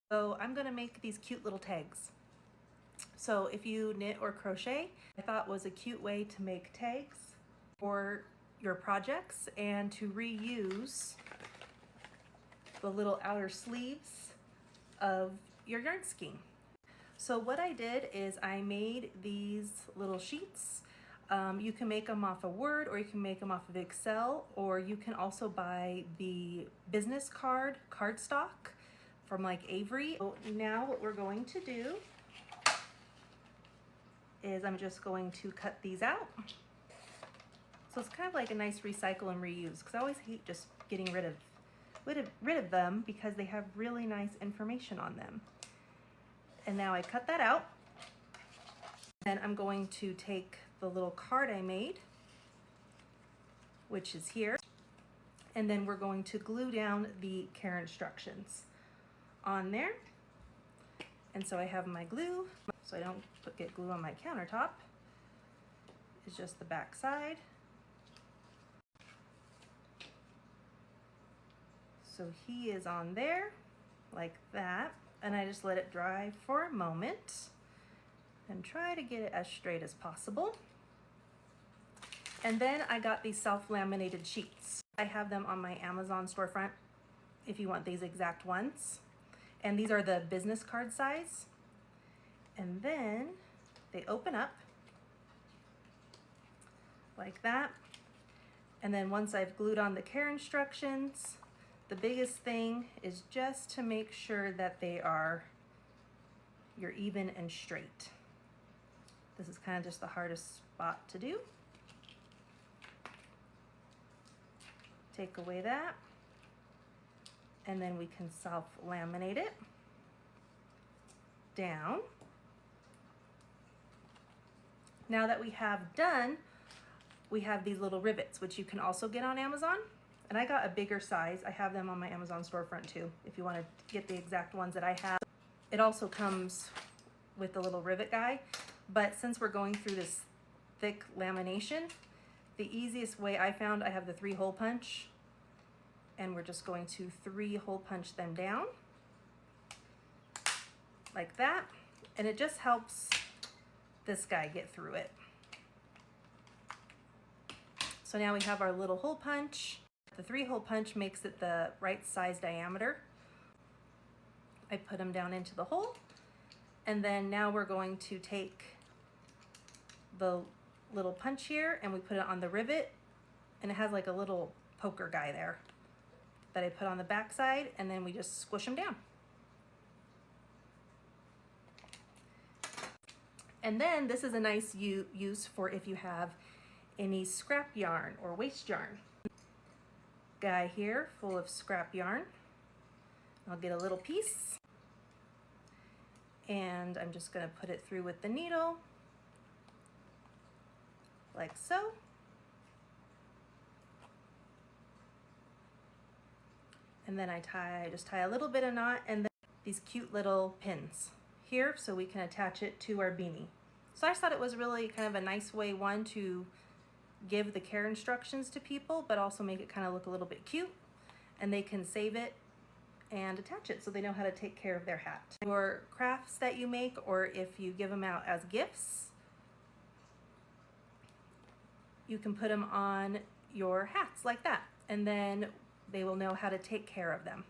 So I'm gonna make these cute little tags. So if you knit or crochet, I thought was a cute way to make tags for your projects and to reuse the little outer sleeves of your yarn skein. So what I did is I made these little sheets. You can make them off of Word, or you can make them off of Excel, or you can also buy the business card cardstock from like Avery. So now what we're going to do is I'm just going to cut these out. So it's kind of like a nice recycle and reuse, because I always hate just getting rid of them because they have really nice information on them. And now I cut that out. Then I'm going to take the little card I made, which is here, and then we're going to glue down the care instructions on there. And so I have my glue, so I don't get glue on my countertop. It's just the back side. So he is on there like that, and I just let it dry for a moment and try to get it as straight as possible. And then I got these self-laminated sheets. I have them on my Amazon storefront if you want these exact ones. And these are the business card size. And then they open up like that. And then once I've glued on the care instructions, the biggest thing is just to make sure that you're even and straight. This is kind of just the hardest spot to do. Take away that, and then we can self-laminate it down. Now that we have done, we have these little rivets, which you can also get on Amazon. And I got a bigger size. I have them on my Amazon storefront too, if you want to get the exact ones that I have. It also comes with the little rivet guy, but since we're going through this thick lamination, the easiest way I found, I have the 3-hole punch, and we're just going to 3-hole punch them down like that, and it just helps this guy get through it. So now we have our little hole punch. The 3-hole punch makes it the right size diameter. I put them down into the hole, and then now we're going to take the little punch here and we put it on the rivet, and it has like a little poker guy there that I put on the back side, and then we just squish them down. And then this is a nice use for if you have any scrap yarn or waste yarn. Guy here full of scrap yarn. I'll get a little piece, and I'm just going to put it through with the needle like so. And then I just tie a little bit of knot, and then these cute little pins here so we can attach it to our beanie. So I just thought it was really kind of a nice way, one, to give the care instructions to people, but also make it kind of look a little bit cute, and they can save it and attach it so they know how to take care of their hat. Your crafts that you make, or if you give them out as gifts, you can put them on your hats like that, and then they will know how to take care of them.